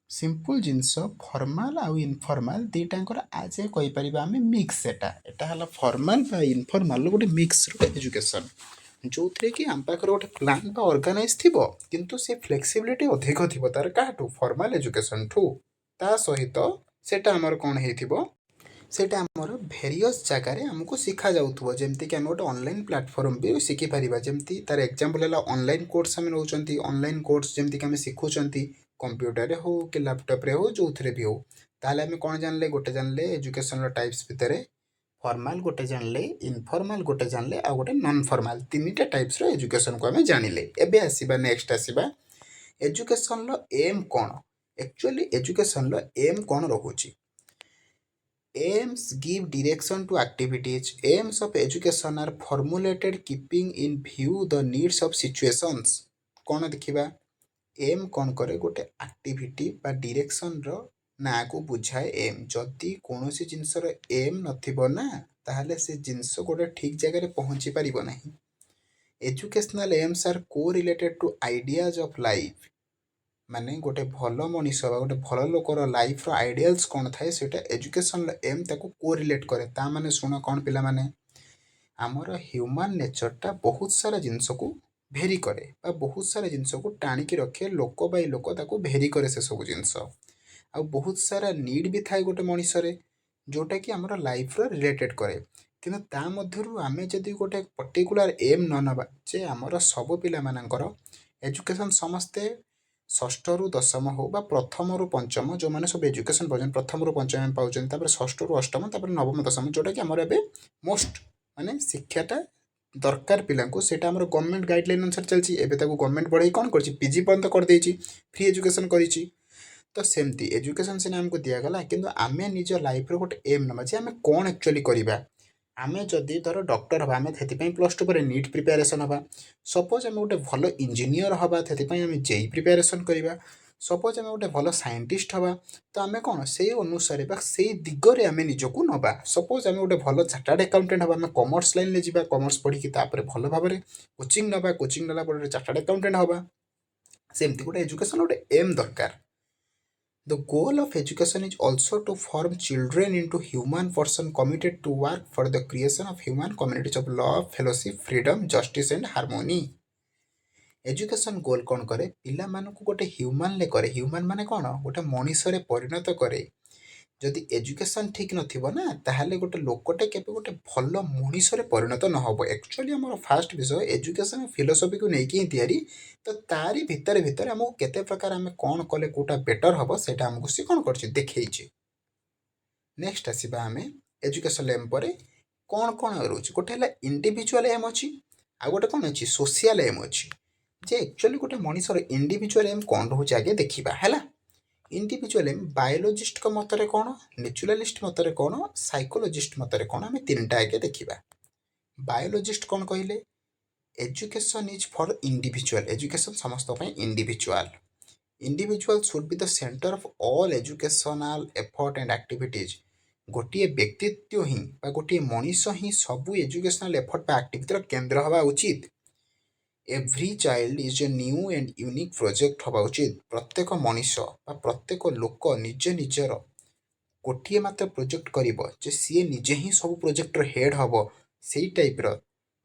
[SPEAKER 1] सिंपल जिनस फॉर्मल आउ इनफॉर्मल दुईटाकर आज कहीपर आम मिक्स एटा फॉर्मल बा इनफॉर्मल गोटे मिक्स एजुकेशन जो थे कि आम पाखे गोटे प्लान बा ऑर्गेनाइज थी किंतु से फ्लेक्सिबिलिटी अधिक थी तार क्या फॉर्मल एजुकेशन ठू ता सहित सेटा आमर कौन हो सेटा आमर भेरियस जगार आमको शिखा जाऊँ जमती कि आम गोटे ऑनलाइन प्लेटफॉर्म भी शिखिपार जमती तार एग्जांपल है ऑनलाइन कोर्स आम नौ ऑनलाइन कोर्स जमती कि आम शिखुंट कंप्यूटर हो कि लैपटॉप रे हो जो थे भी हो ताले आम कौन जानले गोटे जानले एजुकेशन टाइप्स भितर फॉर्मल गोटे जानले इनफॉर्मल गोटे जानले आ गोटे नॉन फॉर्मल तीन टाइप्स रो एजुकेशन को आम जानिले एबे आसीबा नेक्स्ट आसीबा एजुकेशन लो एम कौन एक्चुअली एजुकेशन लो एम कौन रहुची aims give direction to activities aims of education are formulated keeping in view the needs of situations कौन देखिबा एम कौन करे गोटे एक्टिविटी बा डायरेक्शन रो ना को बुझाए एम जदि कौन सी जिनसर एम नथिबो ना ताहले से जिनस गोटे ठीक जगह रे पहुंची परिबो नहीं एजुकेशनल एम्स आर को related to ideas of life माने गोटे भल मनीष गोटे भल लोकर लाइफ रो आइडियाल्स कौन थाए सेटा एजुकेशन एम ताको को रिलेट करे ता माने सुन कौन पिला माने आमर ह्यूमन नेचरटा बहुत सारा जिनस को भेरी करे बा बहुत सारा जिनस को टाणिकी रखे लोक बाई लोक ताको भेरी करे से सब जिनस आ बहुत सारा नीड भी थाए गोटे मनीषरे जोटा कि आमर लाइफ रो रिलेटेड करे किंतु ता मध्यरु आमे जदि गोटे पर्टिकुलर एम न नबा जे आमर सब पिला मानकर एजुकेशन समस्ते षष्ठ रु दशम हो बा प्रथम रु पंचम जो मैंने सब एजुकेशन पाँच प्रथम रु पंचम पाँच षष्ठ रु अष्टम नवम दशम जोटा कि आमर एबे मोस्ट माने शिक्षाटा दरकार पिलांको सेटा आमर गवर्नमेंट गाइडलाइन अनुसार चलछि एबे ताको गवर्नमेंट बढ़ाई कौन करछि पीजी पर्यंत कर देछि फ्री एजुकेशन करिछि तो सेमती एजुकेशन सिना हमको दियागला किंतु आमे निज लाइफ रो गोटे एम नबा जे आमे कौन एक्चुअली करिबा आमे जदि धर डॉक्टर हबा आमे थेतिपई प्लस टू पर नीट प्रिपरेशन हबा सपोज आमे गोटे भल इंजीनियर हबा थेतिपई आमे जेई प्रिपरेशन करिबा सपोज आमे गोटे भल साइंटिस्ट हबा तो आमे कौन से अनुसार बा से दिगरे आमे निजको नबा सपोज आमे गोटे भल चार्टर्ड अकाउंटेंट हबा आमे कॉमर्स लाइन ले जिबा कॉमर्स पढ़ी कि तापर भल भाबरे कोचिंग नबा कोचिंग नला पर चार्टर्ड अकाउंटेंट हबा सेमती गोटे एजुकेशन गोटे एम दरकार The goal of education is also to form children into human person committed to work for the creation of human communities of love, fellowship, freedom, justice and harmony. Education goal कौन करे पिला मानक गोटे human ले करे human माने कौन गोटे मनीष रे परिणत करे ଯଦି ଏଜୁକେସନ୍ ଠିକ୍ ନଥିବ ନା ତାହେଲେ ଗୋଟେ ଲୋକଟେ କେବେ ଗୋଟେ ଭଲ ମଣିଷରେ ପରିଣତ ନହେବ। ଆକ୍ଚୁଆଲି ଆମର ଫାଷ୍ଟ ବିଷୟ ଏଜୁକେସନ୍ ଫିଲୋସଫିକୁ ନେଇକି ହିଁ ତିଆରି। ତ ତାରି ଭିତରେ ଆମକୁ କେତେ ପ୍ରକାର ଆମେ କ'ଣ କଲେ କେଉଁଟା ବେଟର୍ ହେବ ସେଇଟା ଆମକୁ ସେ କ'ଣ କରିଛି ଦେଖେଇଛି। ନେକ୍ସଟ ଆସିବା ଆମେ ଏଜୁକେସନ୍ ଏମ୍ ପରେ କ'ଣ କ'ଣ ରହୁଛି। ଗୋଟେ ହେଲା ଇଣ୍ଡିଭିଜୁଆଲ୍ ଏମ୍ ଅଛି, ଆଉ ଗୋଟେ କ'ଣ ଅଛି ସୋସିଆଲ୍ ଏମ୍ ଅଛି। ଯେ ଆକ୍ଚୁଆଲି ଗୋଟେ ମଣିଷର ଇଣ୍ଡିଭିଜୁଆଲ୍ ଏମ୍ କ'ଣ ରହୁଛି ଆଗେ ଦେଖିବା ହେଲା। ଇଣ୍ଡିଭିଜୁଆଲ୍ ଏମ୍ ବାୟୋଲୋଜିଷ୍ଟଙ୍କ ମତରେ କ'ଣ, ନ୍ୟାଚୁରାଲିଷ୍ଟ ମତରେ କ'ଣ, ସାଇକୋଲୋଜିଷ୍ଟ ମତରେ କ'ଣ, ଆମେ ତିନିଟା ଆଗେ ଦେଖିବା। ବାୟୋଲୋଜିଷ୍ଟ କ'ଣ କହିଲେ, education is for individual, education ସମସ୍ତଙ୍କ ପାଇଁ individual. Individual should be the centre of all educational effort and activities. ଗୋଟିଏ ବ୍ୟକ୍ତିତ୍ୱ ହିଁ ବା ଗୋଟିଏ ମଣିଷ ହିଁ ସବୁ ଏଜୁକେସନାଲ୍ ଏଫର୍ଟ ବା ଆକ୍ଟିଭିଟିର କେନ୍ଦ୍ର ହେବା ଉଚିତ। Every child is a new and unique project ହେବା ଉଚିତ। ପ୍ରତ୍ୟେକ ମଣିଷ ବା ପ୍ରତ୍ୟେକ ଲୋକ ନିଜର ଗୋଟିଏ ମାତ୍ର ପ୍ରୋଜେକ୍ଟ କରିବ ଯେ ସିଏ ନିଜେ ହିଁ ସବୁ ପ୍ରୋଜେକ୍ଟର ହେଡ୍ ହେବ, ସେଇ ଟାଇପ୍ର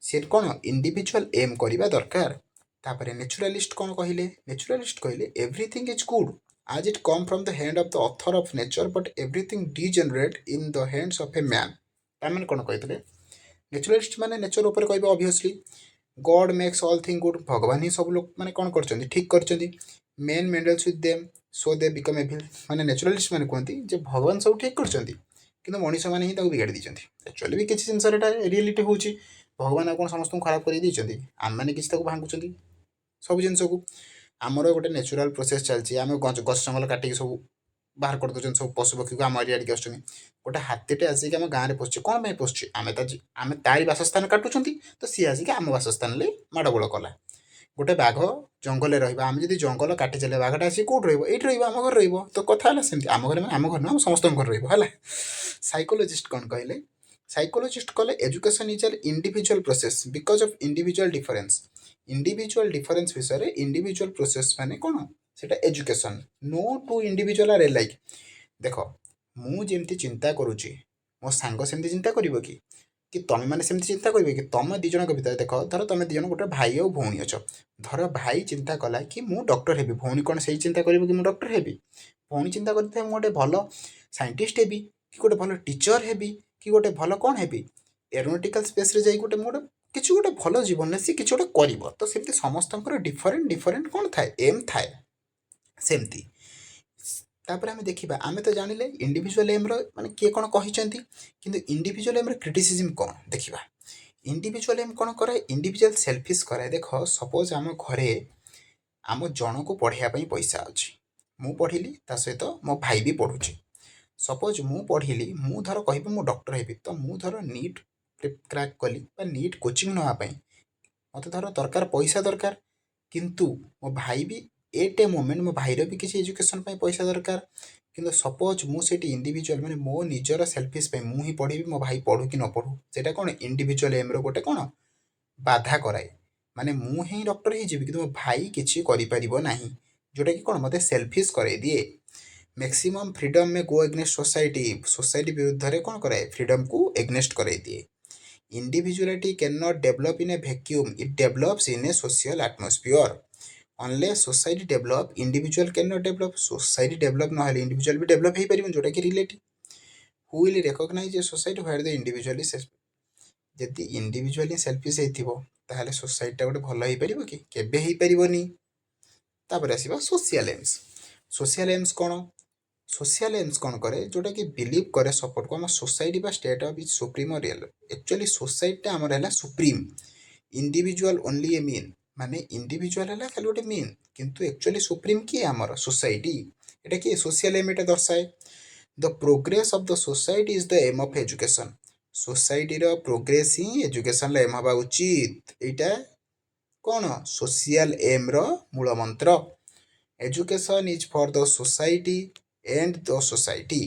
[SPEAKER 1] ସେ କ'ଣ ଇଣ୍ଡିଭିଜୁଆଲ୍ ଏମ୍ କରିବା ଦରକାର। ତାପରେ ନ୍ୟାଚୁରାଲିଷ୍ଟ କ'ଣ କହିଲେ, ନ୍ୟାଚୁରାଲିଷ୍ଟ କହିଲେ everything is good as it come from the hand of the author of nature but everything degenerate in the hands of a man। ତାମାନେ କ'ଣ କହିଥିଲେ, ନ୍ୟାଚୁରାଲିଷ୍ଟ ମାନେ ନେଚର ଉପରେ କହିବେ obviously God makes all thing good, ଭଗବାନ ହିଁ ସବୁ ଲୋକ ମାନେ କ'ଣ କରିଛନ୍ତି ଠିକ୍ କରିଛନ୍ତି। Men meddles with them so they become evil, ମାନେ ନ୍ୟାଚୁରାଲିଷ୍ଟ ମାନେ କୁହନ୍ତି ଯେ ଭଗବାନ ସବୁ ଠିକ୍ କରିଛନ୍ତି କିନ୍ତୁ ମଣିଷମାନେ ହିଁ ତାକୁ ବିଗାଡ଼ି ଦେଇଛନ୍ତି। ଆକ୍ଚୁଆଲି ବି କିଛି ଜିନିଷରେ ଏଇଟା ରିଆଲିଟି ହେଉଛି, ଭଗବାନ ଆଉ କ'ଣ ସମସ୍ତଙ୍କୁ ଖରାପ କରି ଦେଇଛନ୍ତି, ଆମମାନେ କିଛି ତାକୁ ଭାଙ୍ଗୁଛନ୍ତି ସବୁ ଜିନିଷକୁ। ଆମର ଗୋଟେ ନ୍ୟାଚୁରାଲ୍ ପ୍ରୋସେସ୍ ଚାଲିଛି, ଆମେ ଗଛ ଜଙ୍ଗଲ କାଟିକି ସବୁ ବାହାର କରିଦେଉଛନ୍ତି, ସବୁ ପଶୁପକ୍ଷୀକୁ ଆମ ଏରିଆ ଆଡ଼ିକି ଆସୁଛନ୍ତି। ଗୋଟେ ହାତୀଟେ ଆସିକି ଆମ ଗାଁରେ ପଶୁଛି, କ'ଣ ପାଇଁ ପଶୁଛି, ଆମେ ତାରି ବାସସ୍ଥାନ କାଟୁଛନ୍ତି ତ ସିଏ ଆସିକି ଆମ ବାସସ୍ଥାନରେ ମାଡ଼ଗୋଳ କଲା। ଗୋଟେ ବାଘ ଜଙ୍ଗଲରେ ରହିବା, ଆମେ ଯଦି ଜଙ୍ଗଲ କାଟି ଚାଲିବା ବାଘଟା ଆସିକି କେଉଁଠି ରହିବ, ଏଇଠି ରହିବ, ଆମ ଘରେ ରହିବ। ତ କଥା ହେଲା ସେମିତି, ଆମ ଘରେ ମାନେ ଆମ ଘରେ ନୁହଁ, ସମସ୍ତଙ୍କ ଘରେ ରହିବ ହେଲା। ସାଇକୋଲୋଜିଷ୍ଟ କ'ଣ କହିଲେ, ସାଇକୋଲୋଜିଷ୍ଟ କହିଲେ education is an individual process because of individual difference. Individual difference ବିଷୟରେ ଇଣ୍ଡିଭିଜୁଆଲ୍ ପ୍ରୋସେସ୍ ମାନେ କ'ଣ, ସେଇଟା ଏଜୁକେସନ୍। ନୋ ଟୁ ଇଣ୍ଡିଭିଜୁଆଲ୍ ଆର୍ ଏଲାଇକ୍। ଦେଖ ମୁଁ ଯେମିତି ଚିନ୍ତା କରୁଛି ମୋ ସାଙ୍ଗ ସେମିତି ଚିନ୍ତା କରିବ କି ତମେମାନେ ସେମିତି ଚିନ୍ତା କରିବେ କି? ତମ ଦୁଇ ଜଣଙ୍କ ଭିତରେ ଦେଖ, ଧର ତମେ ଦୁଇ ଜଣ ଗୋଟେ ଭାଇ ଆଉ ଭଉଣୀ ଅଛ। ଧର ଭାଇ ଚିନ୍ତା କଲା କି ମୁଁ ଡକ୍ଟର ହେବି, ଭଉଣୀ କ'ଣ ସେଇ ଚିନ୍ତା କରିବ କି ମୁଁ ଡକ୍ଟର ହେବି? ଭଉଣୀ ଚିନ୍ତା କରିଥାଏ ମୁଁ ଗୋଟେ ଭଲ ସାଇଣ୍ଟିଷ୍ଟ ହେବି, କି ଗୋଟେ ଭଲ ଟିଚର ହେବି, କି ଗୋଟେ ଭଲ କ'ଣ ହେବି, ଏରୋନଟିକାଲ ସ୍ପେସ୍ରେ ଯାଇ ଗୋଟେ ମୁଁ ଗୋଟେ କିଛି ଗୋଟେ ଭଲ ଜୀବନରେ ସେ କିଛି ଗୋଟେ କରିବ। ତ ସେମିତି ସମସ୍ତଙ୍କର ଡିଫରେଣ୍ଟ କ'ଣ ଥାଏ, ଏମ୍ ଥାଏ ସେମିତି। ତାପରେ ଆମେ ଦେଖିବା, ଆମେ ତ ଜାଣିଲେ ଇଣ୍ଡିଭିଜୁଆଲ୍ ଏମ୍ର ମାନେ କିଏ କ'ଣ କହିଛନ୍ତି, କିନ୍ତୁ ଇଣ୍ଡିଭିଜୁଆଲ୍ ଏମ୍ର କ୍ରିଟିସିଜିମ୍ କ'ଣ ଦେଖିବା। ଇଣ୍ଡିଭିଜୁଆଲ୍ ଏମ୍ କ'ଣ କରେ, ଇଣ୍ଡିଭିଜୁଆଲ୍ ସେଲ୍ଫିସ୍ କରେ। ଦେଖ ସପୋଜ୍ ଆମ ଘରେ ଆମ ଜଣକୁ ପଢ଼ିବା ପାଇଁ ପଇସା ଅଛି, ମୁଁ ପଢ଼ିଲି, ତା ସହିତ ମୋ ଭାଇ ବି ପଢ଼ୁଛି। ସପୋଜ୍ ମୁଁ ପଢ଼ିଲି, ମୁଁ ଧର କହିବି ମୁଁ ଡକ୍ଟର ହେବି, ତ ମୁଁ ଧର ନିଟ୍ କ୍ରାକ୍ କଲି ବା ନିଟ୍ କୋଚିଂ ନେବା ପାଇଁ ମୋତେ ଧର ଦରକାର ପଇସା ଦରକାର, କିନ୍ତୁ ମୋ ଭାଇ ବି ଏଟ୍ ଏ ମୋମେଣ୍ଟ ମୋ ଭାଇର ବି କିଛି ଏଜୁକେସନ୍ ପାଇଁ ପଇସା ଦରକାର। କିନ୍ତୁ ସପୋଜ୍ ମୁଁ ସେଇଠି ଇଣ୍ଡିଭିଜୁଆଲ୍ ମାନେ ମୋ ନିଜର ସେଲ୍ଫିସ୍ ପାଇଁ ମୁଁ ହିଁ ପଢ଼ିବି, ମୋ ଭାଇ ପଢ଼ୁ କି ନ ପଢ଼ୁ, ସେଇଟା କ'ଣ ଇଣ୍ଡିଭିଜୁଆଲ୍ ଏମ୍ର ଗୋଟେ କ'ଣ ବାଧା କରାଏ। ମାନେ ମୁଁ ହିଁ ଡକ୍ଟର ହେଇଯିବି କିନ୍ତୁ ମୋ ଭାଇ କିଛି କରିପାରିବ ନାହିଁ, ଯେଉଁଟାକି କ'ଣ ମୋତେ ସେଲ୍ଫିସ୍ କରାଇ ଦିଏ। Maximum freedom may go against society, society ବିରୁଦ୍ଧରେ କ'ଣ କରାଏ, ଫ୍ରିଡମ୍କୁ ଏଗନେଷ୍ଟ କରାଇ ଦିଏ। Individuality can not develop in a vacuum, it develops in a social atmosphere. Unless society develop individual can not develop, society develop ନହେଲେ individual ବି develop ହେଇପାରିବନି, ଯେଉଁଟାକି relative. Who will recognise a society where the individually self. ଯଦି individually selfish ହେଇଥିବ ତାହେଲେ ସୋସାଇଟିଟା ଗୋଟେ ଭଲ ହେଇପାରିବ କି? କେବେ ହେଇପାରିବନି। ତାପରେ ଆସିବା ସୋସିଆଲ୍ ଏମ୍ସ। ସୋସିଆଲ୍ ଏମ୍ସ କ'ଣ, ସୋସିଆଲ୍ ଏମ୍ସ କ'ଣ କରେ, ଯେଉଁଟାକି ବିଲିଭ୍ କରେ ସପୋର୍ଟକୁ ଆମ ସୋସାଇଟି ବା state of is supreme or real. Actually ସୋସାଇଟିଟା ଆମର ହେଲା supreme, individual only a mean, ମାନେ ଇଣ୍ଡିଭିଜୁଆଲ୍ ହେଲା ଖାଲି ଗୋଟେ ମିନ୍, କିନ୍ତୁ ଆକ୍ଚୁଆଲି ସୁପ୍ରିମ୍ କିଏ, ଆମର ସୋସାଇଟି। এটা কি সোশিয়াল এম এটা দর্শায়। The progress of the society is the aim of education. ସୋସାଇଟିର ପ୍ରୋଗ୍ରେସ୍ ହିଁ ଏଜୁକେସନ୍ର ଏମ୍ ହେବା ଉଚିତ। ଏଇଟା କ'ଣ ସୋସିଆଲ୍ ଏମ୍ର ମୂଳ ମନ୍ତ୍ର। Education is for the society and the society.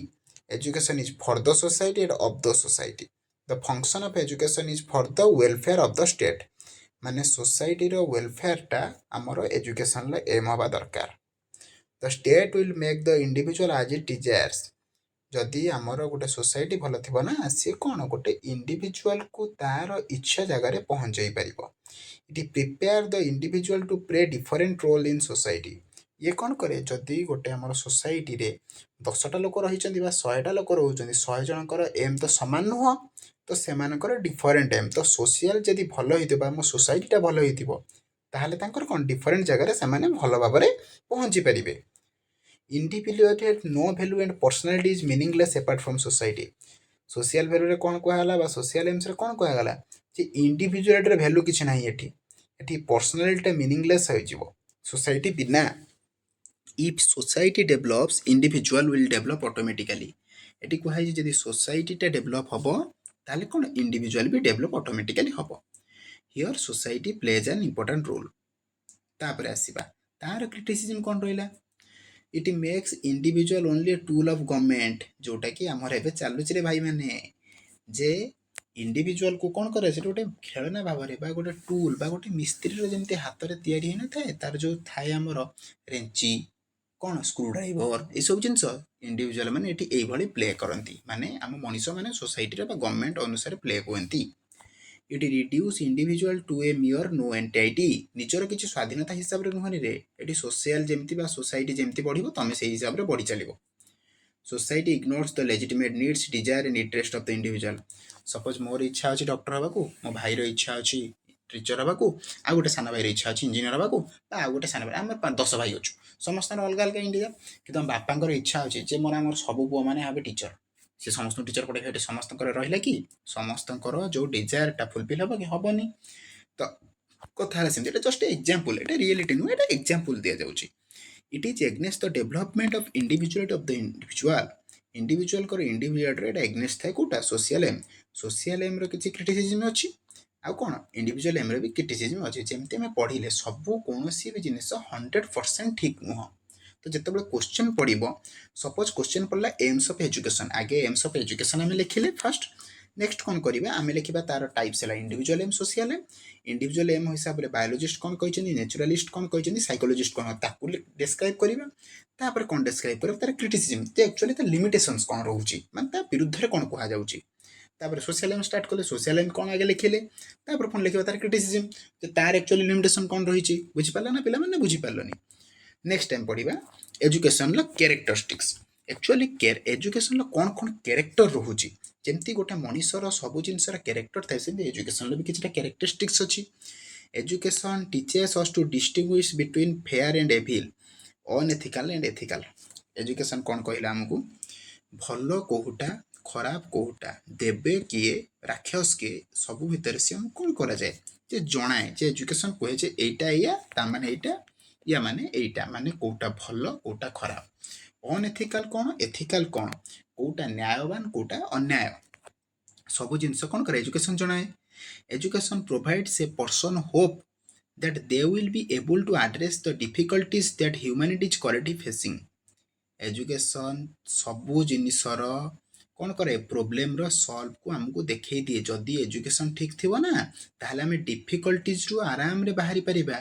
[SPEAKER 1] Education is for the society and of the society. The function of education is for the welfare of the state. ମାନେ ସୋସାଇଟିର ୱେଲଫେୟାରଟା ଆମର ଏଜୁକେସନ୍ର ଏମ୍ ହେବା ଦରକାର। The state will make the individual as it desires. ଯଦି ଆମର ଗୋଟେ ସୋସାଇଟି ଭଲ ଥିବ ନା, ସିଏ କ'ଣ ଗୋଟେ ଇଣ୍ଡିଭିଜୁଆଲ୍କୁ ତାର ଇଚ୍ଛା ଜାଗାରେ ପହଞ୍ଚାଇ ପାରିବ। It prepare the individual to play different role in society. ये कौन करे जदि गोटे आम सोसाइटी रे 10टा लोक रही 100टा लोक रोचे 100 जनकर एम तो सामान नुह तो से डिफरेन्ट एम तो सोशल जदि भल हो सोसाइटीटा भल हो कौन डिफरेन्ट जगह से भल भाव में पहुँची पारे individual no value and personality is meaningless apart from society social value कौन कहला सोशल एम्स कौन कहला जे इंडिविजुअल वैल्यू किसी ना ये पर्सनालिटी मीनिंगलेस हो सोसाइटी बिना if society develops individual will develop automatically ये कहुई जब सोसाइटीटा डेभलप हम ताले कौन इंडिविजुअल भी डेभलप ऑटोमेटिकली हम here society plays an important role तापर आसवा तार क्रिटिसिज्म कौन रहा it makes individual only a tool of government जोटा कि आमर एबे चालुच रे भाई माने जे इंडिविजुअल को कौन करे गोटे खेलना भाव में गोटे टूल गोटे मिस्त्री जमी हाथ में तैयारी होना थाए तार जो थाए आमर रेंची कौन स्क्रू ड्राइवर ये सब जिन इंडिविजुअल मैंने ये प्ले करती माने आम मनीष मैंने सोसाइटी गवर्नमेंट अनुसार प्ले कहती it reduce individual to a mere nonentity निजर किसी स्वाधीनता हिसाब से नुहनी रे ये सोशल जमी सोसाइटी जमी बढ़ तुम से हिसाब से बढ़ी चलो society ignores the legitimate needs desire and interest of the individual suppose मोर इच्छा अच्छी डॉक्टर हवा मो भाईर इच्छा अच्छी टीचर हवा आ गोटे सान भाई इच्छा अच्छी इंजीनियर हवा आ गोटे सान भाई आम 10 भाई अच्छु समस्त अलग अलग इंडिया कि बापा इच्छा अच्छी जे मोर आम सब पुओ मैंने हे टीचर सी समस्त टीचर पढ़े समस्त रहा कि समस्त जो डिजायरटा फुलफिल हम कि हेनी तो कथा सेमती जस्ट एग्जांपल ये रियलिटी नुह ये एग्जांपल दि जाऊँगी it is against the development of individuality of the individual कर इंडिविजुअल एग्नेस्ट थाए कौटा सोशल एम रि क्रिटिसिज्म अच्छी आउ कौन इंडिविजुअल एम भी क्रिटिसिज्म अच्छी जमी आम पढ़ले सब कौन भी जिनिस 100% ठीक नुह तो जिते क्वेश्चन पड़ो सपोज क्वेश्चन पड़ा एम्स ऑफ एजुकेशन आगे एम्स ऑफ एजुकेशन आम लिखिले फर्स्ट नेक्स्ट कौन करवा आम लिखा तार टाइप्स है individual aim social aim individual aim हिसाब से बायोलॉजिस्ट कौन कहते नेचुरालिस्ट कौन कहते साइकोलॉजिस्ट कौन ताकू डिस्क्राइब करवा तापर कौन डिस्क्राइब कर तार क्रिटिसिज्म तो एक्चुअली तार लिमिटेशंस कौन रोचे माने विरुद्ध में कौन कहुच्छी तापर सोशल एम स्टार्ट कले सोशल एम कौन आगे लिखिले तापर पुणी लिखा तार क्रिटिसिज्म तार एक्चुअली लिमिटेशन कौन रही बुझीपार ना पे बुझीपारे नेक्स्ट टाइम पढ़ा एजुकेशन कैरेक्टरिस्टिक्स एक्चुअली एजुकेशन कौन कौन कैरेक्टर रोचे जमती गोटे मनीषर सब जिनसर कैरेक्टर थाए से एजुकेशन भी किसी कैरेक्टरिस्टिक्स अच्छी education teachers us to distinguish between fair and evil unethical and ethical education कौन कहला आमको भल कौटा खराब कौटा देवे किए राक्षस किए सब भितर सी कौन करा जाए जे जनाए जे एजुकेशन कहे जे एटा या तामाने एटा या माने एटा माने कौटा भल कौटा खराब अनएथिकल कौन एथिकल कौन कौटा न्यायवान कौटा अन्याय सब जिनस कौन करे एजुकेशन जनाए education provides a person hope that they will be able to address the difficulties that humanity is currently facing education सबू जिनसर कौन करे प्रोब्लेम रो सॉल्व को हमको देखई दिए जदि एजुकेशन ठीक थिबो ना ताहले हमें डिफिकल्टीज रु आराम रे बाहरी परिबा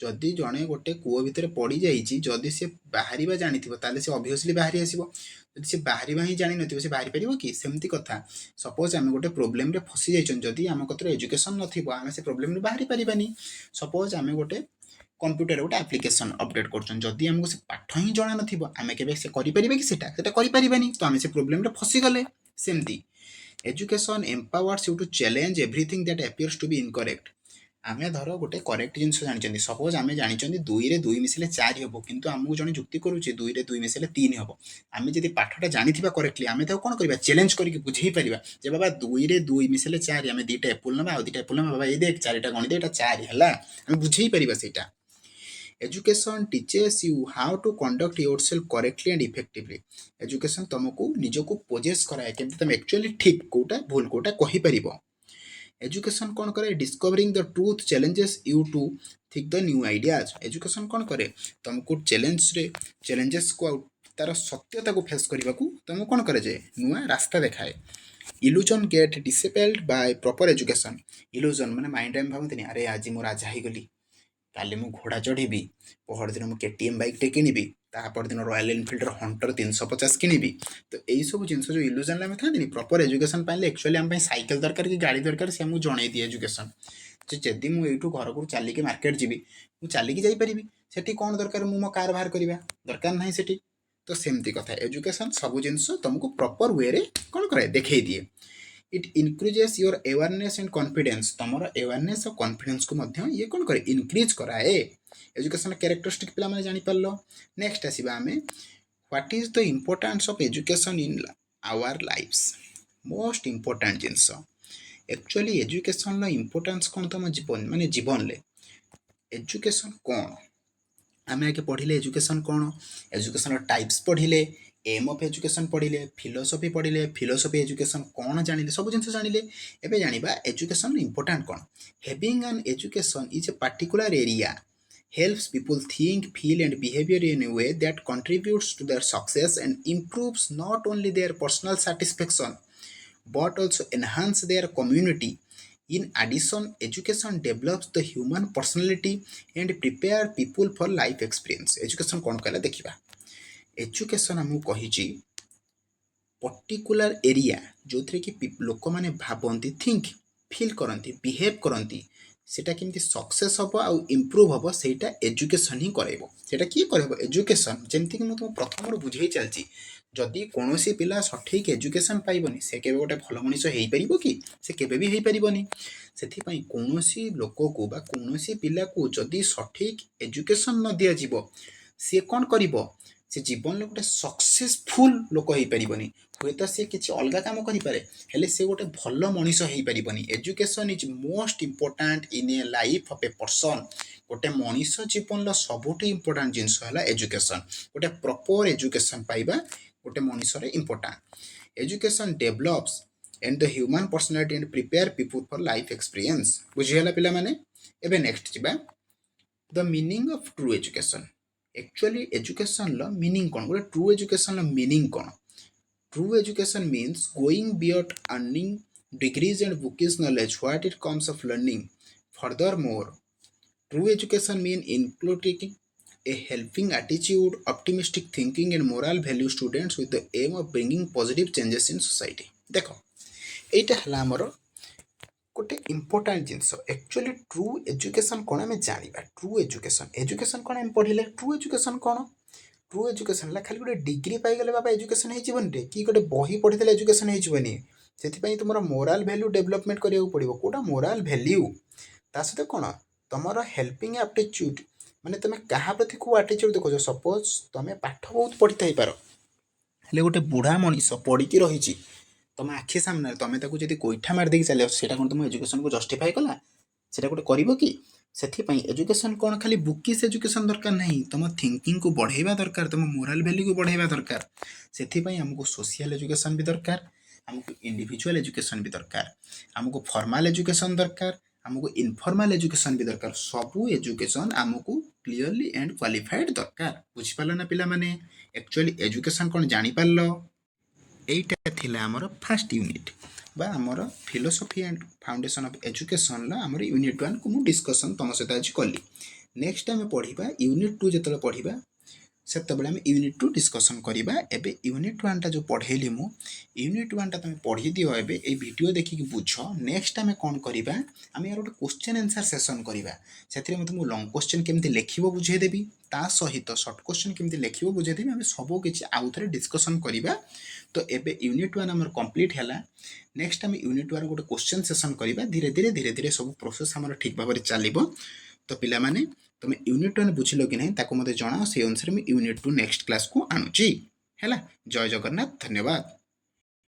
[SPEAKER 1] जदि जणे गोटे कुओ भितर पड़ी जाइछि जदि से बाहरीबा जानिथिबो ताहले से ऑब्वियसली बाहरी आसीबो जदि से बाहरीबा ही जानि नथिबो से बाहरी परिबो कि सेमती कथा सपोज आमे गोटे प्रोब्लेम रे फसी जाइछन जदि आम कतर एजुकेशन नथिबो आमे से प्रोब्लेम रे बाहरी परिबानी सपोज आमे गोटे कंप्यूटर गोटे एप्लिकेशन अपडेट करछन जदि हमको से पाठ ही जणा नथिबो आमे केबे से करि परिबे कि सेटा करि परिबानी तो आमे से प्रोब्लेम रे फसी गले सेमती education empowers you to challenge everything that appears to be incorrect आमे धर गोटे करेक्ट जिनस जानी सपोज आमे जानी 2 रे 2 मिसले 4 हम किंतु आमको जने जुक्ति करूचे 2 रे 2 मिसले 3 हम आमे जदि पाठटा जानिथिबा करेक्टली आमे तो कौन करबा चैलेंज करके बुझेई परिबा जे बाबा 2 रे 2 मिसले 4 आमे दीटा एप्पल नबा आ दीटा एप्पल नबा बाबा ए देख चारिटा गणित एटा 4 हला आमे बुझेई परिबा सेटा education teachers you how to conduct yourself correctly and effectively education तुमको निजको पोजेस कराए केमती तुम एक्चुअली ठीक कोटा भूल कोटा कहि परिबो एजुकेशन कौन करे discovering the truth challenges you to think the new ideas education कौन करे तुमको चैलेंजेस को तार सत्यता को फेस करने को तुमको कौन करे जे नुआ रास्ता देखाए illusion get disabled by proper education illusion माने माइंड टाइम भावतनी अरे आज मु राजा ही गली काली मु घोड़ा चढ़ी पहर दिन मुझे केटीएम बाइक टे किनिबी तापर दिन रॉयल एनफिल्डर हंटर 350 किनिबी तो यही सब जिन जो इल्यूजन आम था प्रॉपर एजुकेशन पाइले एक्चुअली आम साइकेल दरकार कि गाड़ी दरकार से आमको जन दिए एजुकेशन ଯେ ଯଦି ମୁଁ ଏଇଠୁ ଘରକୁ ଚାଲିକି ମାର୍କେଟ ଯିବି, ମୁଁ ଚାଲିକି ଯାଇପାରିବି। ସେଠି କ'ଣ ଦରକାର, ମୁଁ ମୋ କାର ବାହାର କରିବା ଦରକାର ନାହିଁ ସେଠି। ତ ସେମିତି କଥା ଏଜୁକେସନ୍ ସବୁ ଜିନିଷ ତୁମକୁ ପ୍ରପର ୱେରେ କ'ଣ କରେ, ଦେଖେଇ ଦିଏ। It increases your awareness and confidence, ତୁମର ଆୱାରନେସ୍ ଆଉ କନଫିଡେନ୍ସକୁ ମଧ୍ୟ ଇଏ କ'ଣ କରେ, ଇନକ୍ରିଜ୍ କରାଏ। ଏଜୁକେସନ୍ କ୍ୟାରେକ୍ଟରିଷ୍ଟିକ୍ ପିଲାମାନେ ଜାଣିପାରିଲ। ନେକ୍ସଟ ଆସିବା ଆମେ, what is the importance of education in our lifes. Most important ଜିନିଷ एक्चुअली एजुकेशन इम्पोर्टान्स कौन तुम जीवन माने जीवन ले एजुकेशन कौन आम आगे पढ़िले एजुकेशन कौन एजुकेशन टाइप्स पढ़िले एम ऑफ एजुकेशन पढ़िले फिलोसफी एजुकेशन कौन जानिले सब जिन जानिले एबे जानिबा एजुकेशन इम्पोर्टान्ट कौन having an education is a particular area helps people think feel and behavior in a way that contributes to their success and improves not only their personal satisfaction but also enhance their community. In addition, education develops the human personality and prepare people for life experience. Education कौन कहला देखिबा education हमू कहिची particular area जो थे कि लोक मैंने भावती think fill करती बिहेव करती सेटा केमती सक्सेस हम आउ इम्प्रूव हम सेटा एजुकेशन ही करब सेटा किए करब एजुकेशन जमती कि मुझे प्रथम बुझे चलती जदि कौन पिला सठिक एजुकेशन पाइबनी से केबे गोटे भल मनीष हो पार कि से केबे भी हो पारबनी से कौन लोक को बा कौन पिला को जदि सठिक एजुकेशन न दि सी कौन कर से जीवन में गोटे सक्सेसफुल लोक हो पारबनी हे तो सी किसी अलग काम करें से गोटे भल मनीष हो पारबनी education is most important in a life of a person गोटे मनीष जीवन सबुठ इम्पोर्टाट जिनस है एजुकेशन गोटे प्रॉपर एजुकेशन पाइबा गोटे मनीष important education develops and the human personality and prepare people for life experience बुझीगला पिला माने एबे नेक्स्ट जिबा the meaning of true education actually education लो मीनिंग कौन गोटे ट्रू एजुकेशन लो मीनिंग कौन true education means going beyond earning degrees and bookish knowledge what it comes of learning further more true education mean including a helping attitude, optimistic thinking and moral value students with the aim of bringing positive changes in society. देखो एटा हला हमर गोटे important जिनस actually true education कौन आम जाना true education कौन आम पढ़ले ट्रू एजुकेशन कौन ट्रू एजुकेशन खाली गोटे डिग्री पाइगले बाबा एजुकेशन होने कि गोटे बही पढ़ी एजुकेशन होनी से तुम मोराल भैल्यू डेभलपमेंट करा पड़ो कौटा मोराल भैल्यू ता सहित कौन तुम हेल्पिंग एप्टीट्यूड माने तुम क्या प्रति को एटीट्यूड देखो सपोज तुम पाठ बहुत पढ़ी थी पार हेले गोटे बुढ़ा मनीष पढ़ी रही तुम आखि सामने तुम जब गोईठा मारदे चलो से तुम एजुकेशन को जस्टिफाई कला से गोटे कर कि से एजुकेशन कौन खाली बुकिश एजुकेशन दरकार नहीं तुम थिंकिंग को बढ़ेवा दरकार तुम मोराल वैल्यू को बढ़ेवा दरकार से आमको सोशल एजुकेशन भी दरकार आमको इंडिविजुअल एजुकेशन भी दरकार आमको फॉर्मल एजुकेशन दरकार आमको इनफॉर्मल एजुकेशन भी दरकार सबू एजुकेशन आमको क्लीयरली एंड क्वालिफाइड दरकार बुझिपाल ना पिला माने एक्चुअली एजुकेशन कौन जानी पारल एटा थिला हमर फर्स्ट यूनिट बा हमर philosophy and foundation of education ला हमर यूनिट 1 को मु डिस्कशन तुम सहित आज कली नेक्स्ट आम पढ़ा यूनिट 2 जो पढ़ा से यूनिट 2 डिस्कसन करवा एबे यूनिट 1 टा जो पढ़ेली मु यूनिट 1 टा तुम पढ़ी दियो एबे ए वीडियो देखिक बुझ नेक्स्ट आम कौन करवा आम यार गोटे क्वेश्चन आंसर सेशन करवा से तुमको लॉन्ग क्वेश्चन केमती लिखिबो बुझेदेवी ता सहित शॉर्ट क्वेश्चन केमती लिखिबो बुझेदेवी आम सब किछि आउ थरे डिस्कसन करवा तो एबे यूनिट 1 हमर कंप्लीट हैला नेक्स्ट आम यूनिट 1 गोटे क्वेश्चन सेशन करवा धीरे धीरे सब प्रोसेस हमर ठीक भाव चलिबो तो पिला माने तुम यूनिट 1 बुझिल कि नहीं ताको मते जणाओ से अनुसार मैं यूनिट 2 नेक्स्ट क्लास को आणुची हैला जय जगन्नाथ धन्यवाद।